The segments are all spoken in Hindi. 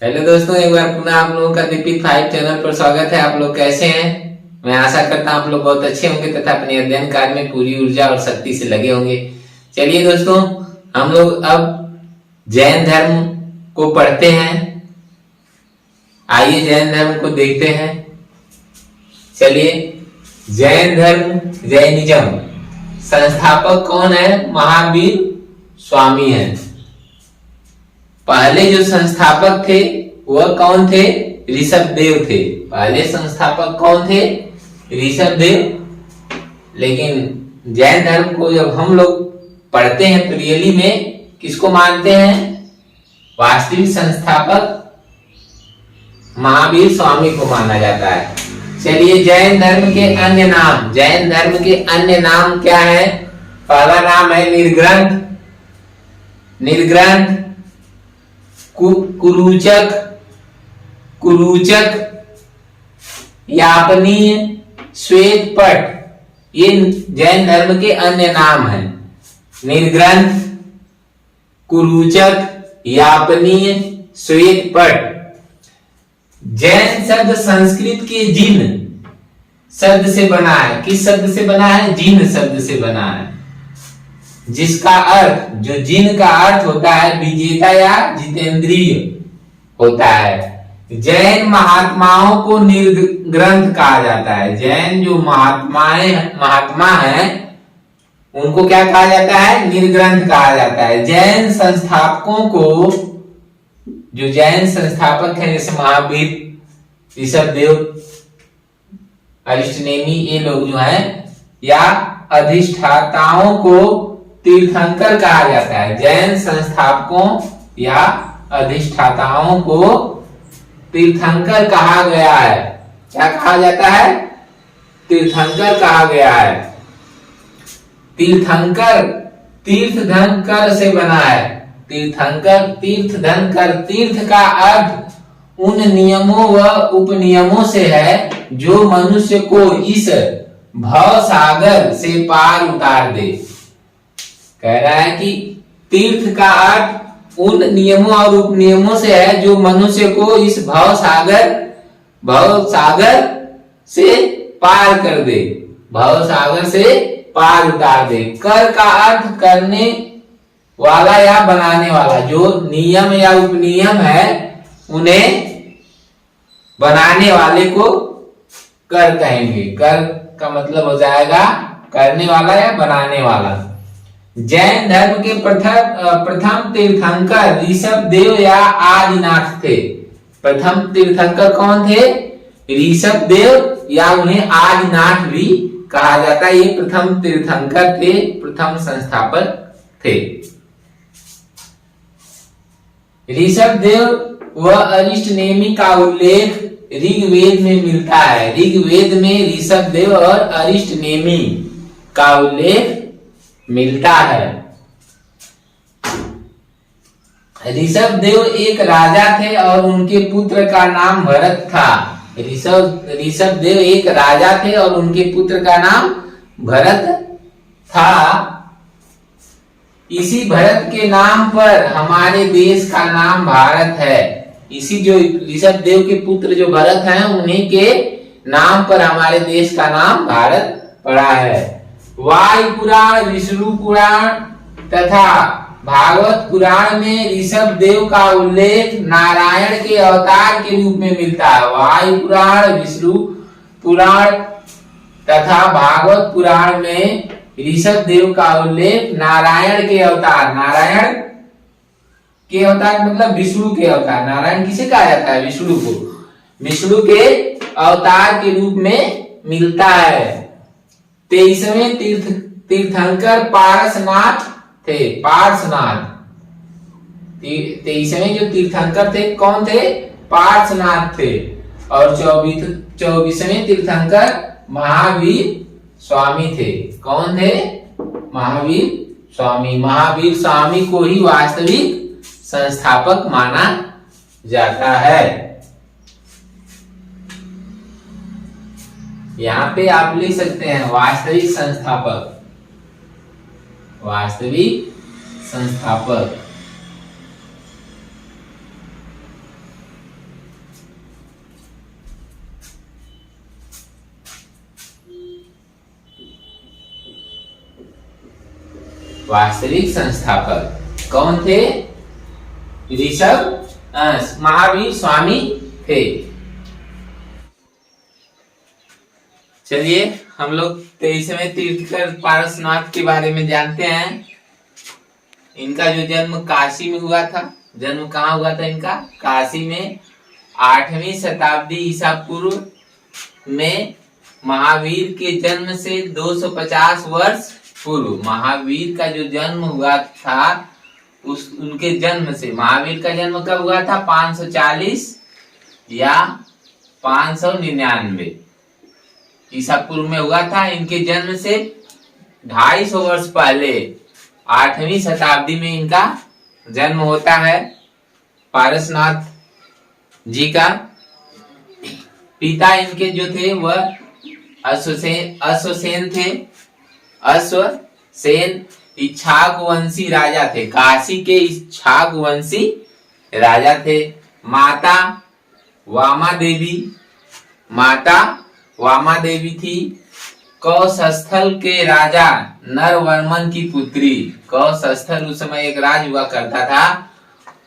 हेलो दोस्तों, एक बार पुनः आप लोगों का दीपिक 5 चैनल पर स्वागत है। आप लोग कैसे हैं? मैं आशा करता हूं आप लोग बहुत अच्छे होंगे तथा अपने अध्ययन कार्य में पूरी ऊर्जा और शक्ति से लगे होंगे। चलिए दोस्तों, हम लोग अब जैन धर्म को पढ़ते हैं। आइए जैन धर्म को देखते हैं। चलिए, जैन धर्म, जैनिज्म संस्थापक कौन है? महावीर स्वामी है। पहले जो संस्थापक थे वह कौन थे? ऋषभदेव थे। पहले संस्थापक कौन थे? ऋषभदेव। लेकिन जैन धर्म को जब हम लोग पढ़ते हैं तो रियली में किसको मानते हैं? वास्तविक संस्थापक महावीर स्वामी को माना जाता है। चलिए, जैन धर्म के अन्य नाम। जैन धर्म के अन्य नाम क्या है? पहला नाम है निर्ग्रंथ, निर्ग्रंथ, कुरुचक, कुरुचक, यापनीय, श्वेतपट। ये जैन धर्म के अन्य नाम हैं। निर्ग्रंथ, कुरुचक, यापनीय, श्वेतपट। जैन शब्द संस्कृत के जिन शब्द से बना है। किस शब्द से बना है? जिन शब्द से बना है, जिसका अर्थ, जो जिन का अर्थ होता है विजेता या जितेंद्रिय होता है। जैन महात्माओं को निर्ग्रंथ कहा जाता है। जैन जो महात्मा हैं उनको क्या कहा जाता है? निर्ग्रंथ कहा जाता है। जैन संस्थापकों को, जो जैन संस्थापक हैं जैसे महावीर, ऋषभदेव, अरिष्टनेमी, ये लोग जो हैं, या अधिष्ठाताओं को तीर्थंकर कहा जाता है। जैन संस्थापकों या अधिष्ठाताओं को तीर्थंकर कहा गया है। क्या कहा जाता है? तीर्थंकर कहा गया है। तीर्थंकर तीर्थ धन कर से बना है। तीर्थंकर तीर्थ धन कर। तीर्थ का अर्थ उन नियमों व उपनियमों से है जो मनुष्य को इस भव सागर से पार उतार दे। कह रहा है कि तीर्थ का अर्थ उन नियमों और उपनियमों से है जो मनुष्य को इस भव सागर से पार कर दे, भव सागर से पार उतार दे। कर का अर्थ करने वाला या बनाने वाला। जो नियम या उपनियम है उन्हें बनाने वाले को कर कहेंगे। कर का मतलब हो जाएगा करने वाला या बनाने वाला। जैन धर्म के प्रथम तीर्थंकर ऋषभदेव या आदिनाथ थे। प्रथम तीर्थंकर कौन थे? ऋषभदेव, या उन्हें आदिनाथ भी कहा जाता है। ये प्रथम तीर्थंकर थे, प्रथम संस्थापक थे। ऋषभदेव व अरिष्टनेमी का उल्लेख ऋग्वेद में मिलता है। ऋग्वेद में ऋषभदेव और अरिष्टनेमी का उल्लेख मिलता है। ऋषभदेव एक राजा थे और उनके पुत्र का नाम भरत था। ऋषभदेव एक राजा थे और उनके पुत्र का नाम भरत था। इसी भरत के नाम पर हमारे देश का नाम भारत है। इसी जो ऋषभदेव के पुत्र जो भरत हैं उन्हीं के नाम पर हमारे देश का नाम भारत पड़ा है। वायु पुराण, विष्णु पुराण तथा भागवत पुराण में ऋषभदेव का उल्लेख नारायण के अवतार के रूप में मिलता है। वायु पुराण, विष्णु पुराण तथा भागवत पुराण में ऋषभदेव का उल्लेख नारायण के अवतार, नारायण के अवतार मतलब विष्णु के अवतार। नारायण किसे कहा जाता है? विष्णु को। विष्णु के अवतार के रूप में मिलता है। 23वें तीर्थंकर पारसनाथ थे। पारसनाथ 23वें जो तीर्थंकर थे कौन थे? पारसनाथ थे। और 24वें तीर्थंकर महावीर स्वामी थे। कौन थे? महावीर स्वामी। महावीर स्वामी को ही वास्तविक संस्थापक माना जाता है। यहाँ पे आप लिख सकते हैं वास्तविक संस्थापक, वास्तविक संस्थापक। वास्तविक संस्थापक कौन थे? ऋषभ महावीर स्वामी थे। चलिए हम लोग 23वें तीर्थंकर पारसनाथ के बारे में जानते हैं। इनका जो जन्म काशी में हुआ था, जन्म कहाँ हुआ था इनका? काशी में। 8वीं शताब्दी ईसा पूर्व में महावीर के जन्म से 250 वर्ष पूर्व महावीर का जो जन्म हुआ था, उनके जन्म से महावीर का जन्म कब हुआ था? 540 या 599 ईसा पूर्व में हुआ था। इनके जन्म से 250 वर्ष पहले 8वीं शताब्दी में इनका जन्म होता है। पारसनाथ जी का पिता इनके जो थे वह अश्वसेन थे। अश्वसेन इच्छाक वंशी राजा थे, काशी के इच्छाक वंशी राजा थे। माता वामा देवी थी। कौशस्थल के राजा नरवर्मन की पुत्री। कौशस्थल उस समय एक राज हुआ करता था,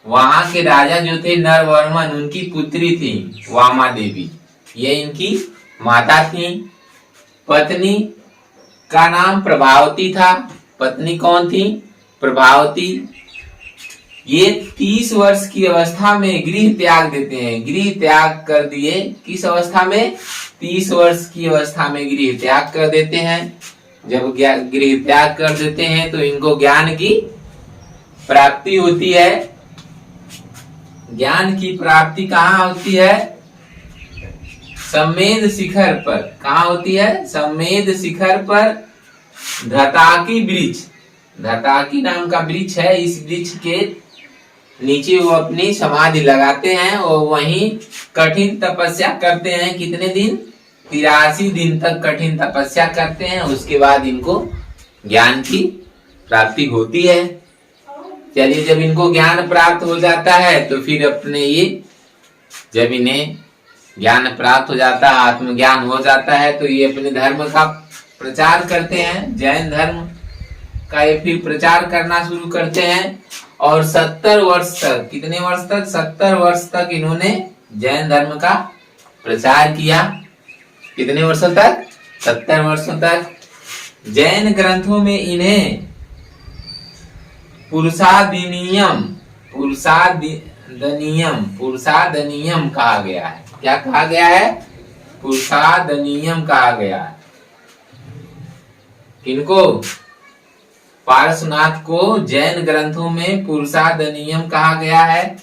वहां के राजा जो थे नरवर्मन, उनकी पुत्री थी वामा देवी, ये इनकी माता थी। पत्नी का नाम प्रभावती था। पत्नी कौन थी? प्रभावती। ये 30 वर्ष की अवस्था में गृह त्याग देते हैं। गृह त्याग कर दिए। किस अवस्था में? 30 वर्ष की अवस्था में गृह त्याग कर देते हैं। जब गृह त्याग कर देते हैं तो इनको ज्ञान की प्राप्ति होती है। ज्ञान की प्राप्ति कहाँ होती है? सम्मेद शिखर पर। कहाँ होती है? सम्मेद शिखर पर धताकी वृक्ष, धताकी नाम का वृक्ष है। इस वृक्ष के नीचे वो अपनी समाधि लगाते हैं और वहीं कठिन तपस्या करते हैं। कितने दिन? 83 दिन तक कठिन तपस्या करते हैं। उसके बाद इनको ज्ञान की प्राप्ति होती है। चलिए, जब इनको ज्ञान प्राप्त हो जाता है तो फिर अपने ये, जब इन्हें ज्ञान प्राप्त हो जाता है, आत्मज्ञान हो जाता है, तो ये अपने धर्म का प्रचार करते हैं। जैन धर्म का ये फिर प्रचार करना शुरू करते हैं। और 70 वर्ष तक, कितने वर्ष तक? 70 वर्ष तक इन्होंने जैन धर्म का प्रचार किया। कितने वर्षों तक? 70 वर्षों तक। जैन ग्रंथों में इन्हें पुरुषादनियम कहा गया है। क्या कहा गया है? पुरुषादनियम कहा गया है। किनको? पारसनाथ को जैन ग्रंथों में पुरुषादनियम कहा गया है।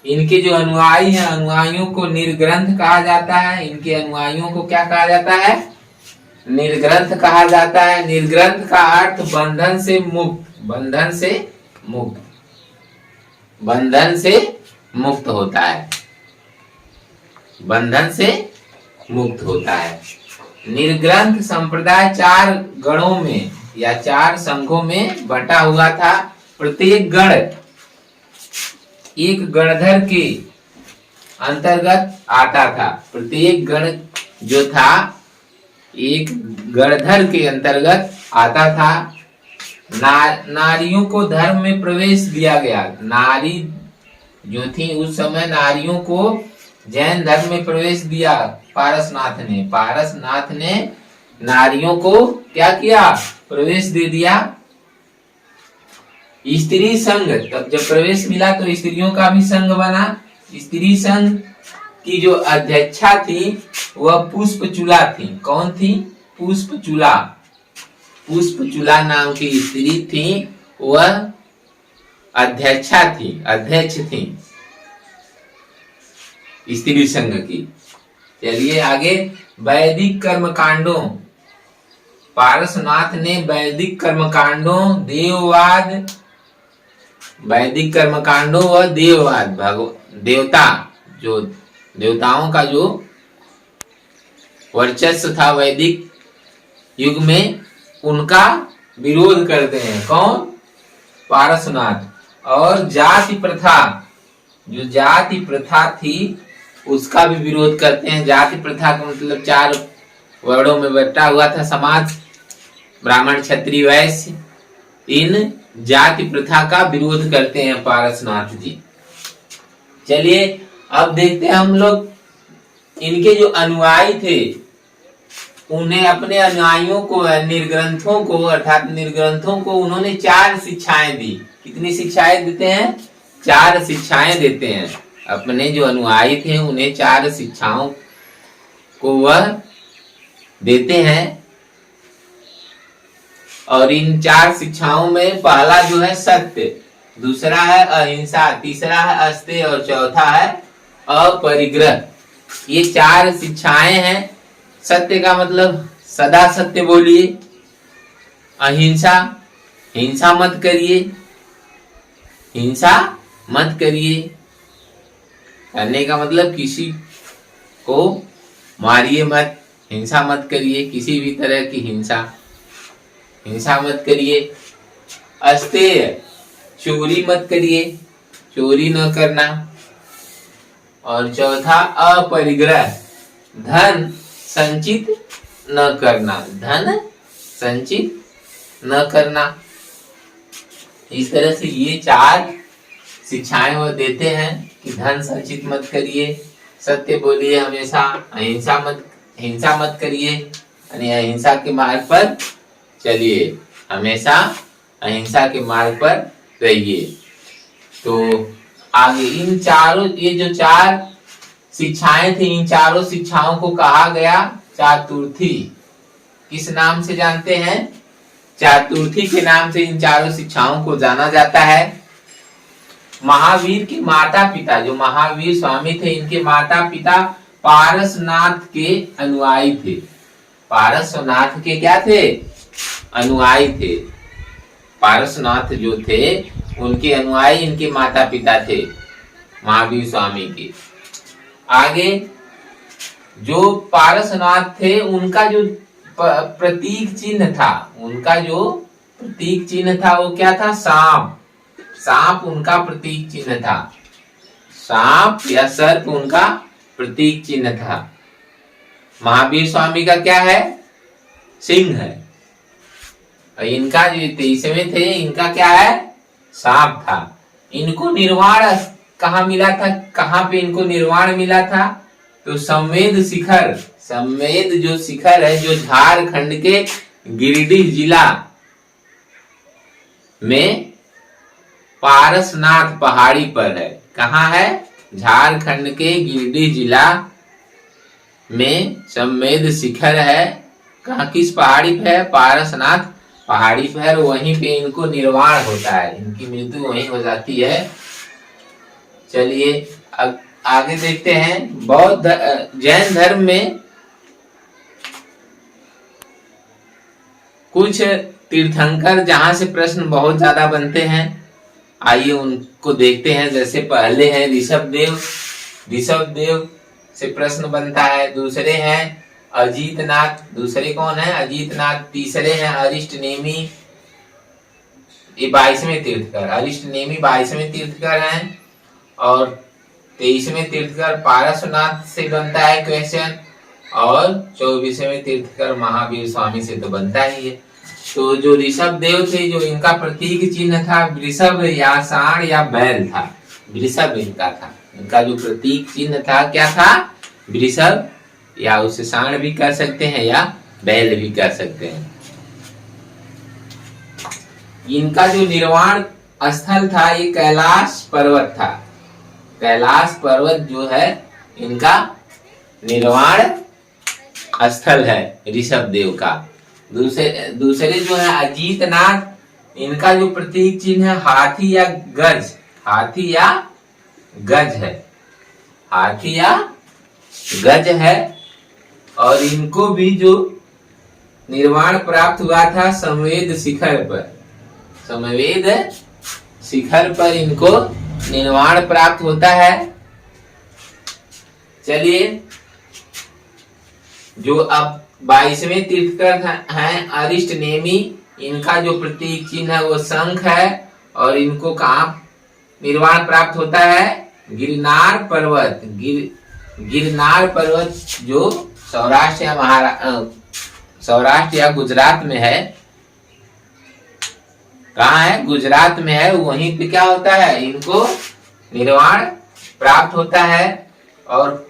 इनके जो अनुयायी हैं, अनुयायियों को निर्ग्रंथ कहा जाता है। इनके अनुयायियों को क्या कहा जाता है? निर्ग्रंथ कहा जाता है। निर्ग्रंथ का अर्थ बंधन से मुक्त, बंधन से मुक्त, बंधन से मुक्त होता है, बंधन से मुक्त होता है। निर्ग्रंथ संप्रदाय 4 गणों में या 4 संघों में बटा हुआ था। प्रत्येक गण एक गणधर के अंतर्गत आता था। प्रत्येक गण जो था एक गणधर के अंतर्गत आता था। नारियों को धर्म में प्रवेश दिया गया। नारी जो थी उस समय, नारियों को जैन धर्म में प्रवेश दिया पारसनाथ ने नारियों को क्या किया? प्रवेश दे दिया। स्त्री संघ, तब जब प्रवेश मिला तो स्त्रियों का भी संघ बना। स्त्री संघ की जो अध्यक्षा थी वह पुष्पचूला थी। कौन थी? पुष्पचूला। पुष्पचूला नाम की स्त्री थी, वह अध्यक्षा थी, अध्यक्ष थी स्त्री संघ की। चलिए आगे, वैदिक कर्मकांडों। पारसनाथ ने वैदिक कर्मकांडों, देववाद, वैदिक कर्मकांडों व देववाद, देवता, जो देवताओं का जो वर्चस्व था वैदिक युग में, उनका विरोध करते हैं। कौन? पारसनाथ। और जाति प्रथा, जो जाति प्रथा थी उसका भी विरोध करते हैं। जाति प्रथा का मतलब 4 वर्णों में बटा हुआ था समाज, ब्राह्मण, क्षत्रिय, वैश्य। इन जाति प्रथा का विरोध करते हैं पारसनाथ जी। चलिए अब देखते हैं हम लोग, इनके जो अनुयायी थे उन्हें अपने अनुयायियों को, निर्ग्रंथों को, अर्थात निर्ग्रंथों को उन्होंने 4 शिक्षाएं दी। कितनी शिक्षाएं देते हैं? 4 शिक्षाएं देते हैं। अपने जो अनुयायी थे उन्हें 4 शिक्षाओं को वह देते हैं। और इन 4 शिक्षाओं में पहला जो है सत्य, दूसरा है अहिंसा, तीसरा है अस्तेय और चौथा है अपरिग्रह। ये 4 शिक्षाएं हैं। सत्य का मतलब सदा सत्य बोलिए, अहिंसा, हिंसा मत करिए, हिंसा मत करिए, करने का मतलब किसी को मारिए मत, हिंसा मत करिए, किसी भी तरह की हिंसा मत करिए। अस्तेय, चोरी मत करिए, चोरी न करना। और चौथा अपरिग्रह, धन संचित न करना, धन संचित न करना। इस तरह से ये 4 शिक्षाएं वो देते हैं कि धन संचित मत करिए, सत्य बोलिए हमेशा, हिंसा मत करिए, यानी अहिंसा के मार्ग पर चलिए, हमेशा अहिंसा के मार्ग पर रहिए। तो आगे इन चारों, ये जो 4 शिक्षाएं थी, इन चारों शिक्षाओं को कहा गया चातुर्थी। किस नाम से जानते हैं? चातुर्थी के नाम से इन चारों शिक्षाओं को जाना जाता है। महावीर के माता पिता, जो महावीर स्वामी थे, इनके माता पिता पारसनाथ के अनुयायी थे। पारसनाथ के क्या थे? अनुयायी थे। पारसनाथ जो थे उनके अनुयायी इनके माता पिता थे, महावीर स्वामी के। आगे जो पारसनाथ थे उनका जो प्रतीक चिन्ह था, उनका जो प्रतीक चिन्ह था वो क्या था? सांप। सांप उनका प्रतीक चिन्ह था, सांप या सर्प उनका प्रतीक चिन्ह था। महावीर स्वामी का क्या है? सिंह है। और इनका जो 23वें थे, इनका क्या है? सांप था। इनको निर्वाण कहाँ मिला था? कहाँ पे इनको निर्वाण मिला था? तो संवेद शिखर, संवेद जो शिखर है, जो झारखंड के गिरिडीह जिला में पारसनाथ पहाड़ी पर है। कहाँ है? झारखंड के गिरिडीह जिला में संवेद शिखर है। कहाँ, किस पहाड़ी पे है? पारसनाथ पहाड़ी पर। वहीं पे इनको निर्वाण होता है, इनकी मृत्यु वहीं हो जाती है। चलिए अब आगे देखते हैं। बौद्ध जैन धर्म में कुछ तीर्थंकर जहां से प्रश्न बहुत ज्यादा बनते हैं, आइए उनको देखते हैं। जैसे पहले हैं ऋषभ देव, ऋषभ देव से प्रश्न बनता है। दूसरे हैं अजीतनाथ, दूसरे कौन है? अजीतनाथ। तीसरे हैं अरिष्ट नेमी, ये 22वें तीर्थकर, अरिष्ट नेमी 22वें तीर्थकर हैं। और 23वें तीर्थकर पारसनाथ से बनता है क्वेश्चन। और 24वें तीर्थकर महावीर स्वामी से तो बनता ही है। तो जो ऋषभ देव थे, जो इनका प्रतीक चिन्ह था वृषभ या सांड या बैल था, वृषभ इनका था। इनका जो प्रतीक चिन्ह था क्या था? वृषभ, या उसे सांड भी कर सकते हैं या बैल भी कर सकते हैं। इनका जो निर्वाण स्थल था ये कैलाश पर्वत था। कैलाश पर्वत जो है इनका निर्वाण स्थल है ऋषभ देव का। दूसरे जो है अजीतनाथ, इनका जो प्रतीक चिन्ह है हाथी या गज, हाथी या गज है, हाथी या गज है। और इनको भी जो निर्वाण प्राप्त हुआ था संवेद शिखर पर, संवेद शिखर पर इनको निर्वाण प्राप्त होता है। चलिए जो अब 22वें तीर्थकर हैं अरिष्ट नेमी, इनका जो प्रतीक चिन्ह है वो शंख है। और इनको कहाँ निर्वाण प्राप्त होता है? गिरनार पर्वत, गिरनार पर्वत जो सौराष्ट्र या गुजरात में है। कहाँ है? गुजरात में है। वहीं पे क्या होता है? इनको निर्वाण प्राप्त होता है। और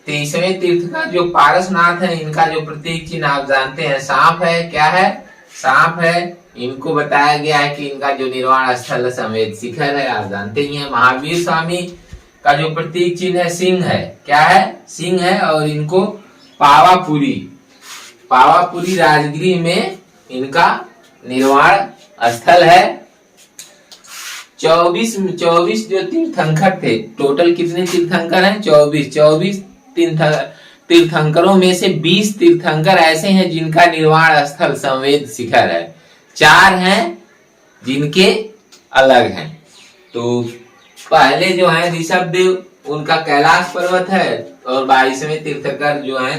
30वें तीर्थ का जो पारसनाथ है, इनका जो प्रतीक चिन्ह आप जानते हैं, सांप है। क्या है? सांप है। इनको बताया गया है कि इनका जो निर्वाण स्थल समेत शिखर है, आप जानते ही हैं। महावीर स्वामी का जो प्रतीक चिन्ह है, सिंह है। क्या है? सिंह है। और इनको पावापुरी, पावापुरी राजगीर में इनका निर्वाण स्थल है। 24 जो तीर्थंकर थे, टोटल कितने तीर्थंकर हैं? 24 तीर्थंकरों में से 20 तीर्थंकर ऐसे हैं जिनका निर्वाण स्थल संवेद शिखर है। 4 हैं जिनके अलग हैं। तो पहले जो है ऋषभ देव, उनका कैलाश पर्वत है। और 22वें तीर्थंकर जो है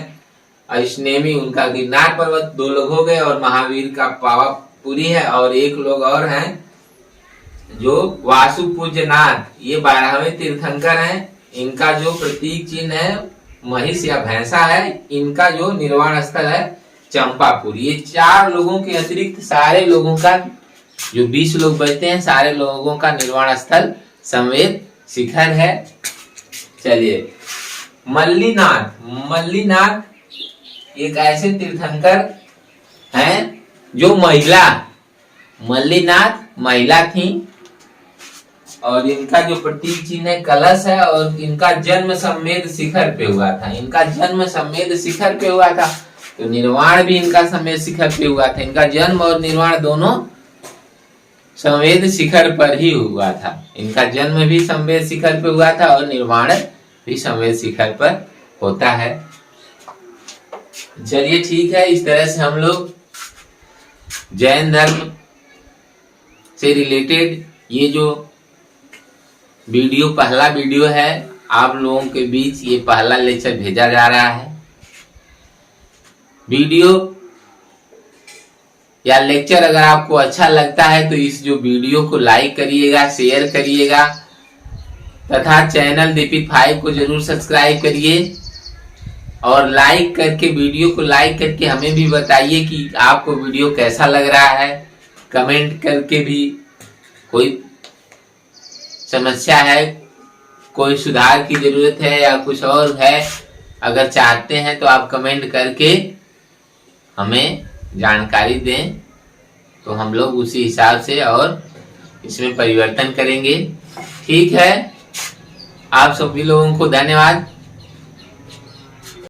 अष्टनेमी, उनका गिरनार पर्वत। 2 लोग हो गए। और महावीर का पावापुरी है। और एक लोग और हैं जो वासु पूज्यनाथ, ये 12वें तीर्थंकर हैं। इनका जो प्रतीक चिन्ह है महिष या भैंसा है। इनका जो निर्वाण स्थल है चंपापुर। ये 4 लोगों के अतिरिक्त सारे लोगों का, जो 20 लोग बचते हैं, सारे लोगों का निर्वाण स्थल संवेद शिखर है। चलिए, मल्लीनाथ एक ऐसे तीर्थंकर हैं जो मल्लीनाथ महिला थी। और इनका जो प्रतीक चिन्ह है कलश है। और इनका जन्म संवेद शिखर पे हुआ था। इनका जन्म संवेद शिखर पे हुआ था, तो निर्वाण भी इनका संवेद शिखर पे हुआ था। इनका जन्म और निर्वाण दोनों संवेद शिखर पर ही हुआ था। इनका जन्म भी संवेद शिखर पे हुआ था और निर्वाण भी संवेद शिखर पर होता है। चलिए ठीक है, इस तरह से हम लोग जैन धर्म से रिलेटेड ये जो वीडियो, पहला वीडियो है, आप लोगों के बीच ये पहला लेक्चर भेजा जा रहा है। वीडियो या लेक्चर अगर आपको अच्छा लगता है तो इस जो वीडियो को लाइक करिएगा, शेयर करिएगा तथा चैनल दीपित 5 को जरूर सब्सक्राइब करिए। और लाइक करके, वीडियो को लाइक करके हमें भी बताइए कि आपको वीडियो कैसा लग रहा है। कमेंट करके भी कोई समस्या है, कोई सुधार की जरूरत है या कुछ और है, अगर चाहते हैं तो आप कमेंट करके हमें जानकारी दें, तो हम लोग उसी हिसाब से और इसमें परिवर्तन करेंगे। ठीक है, आप सभी लोगों को धन्यवाद।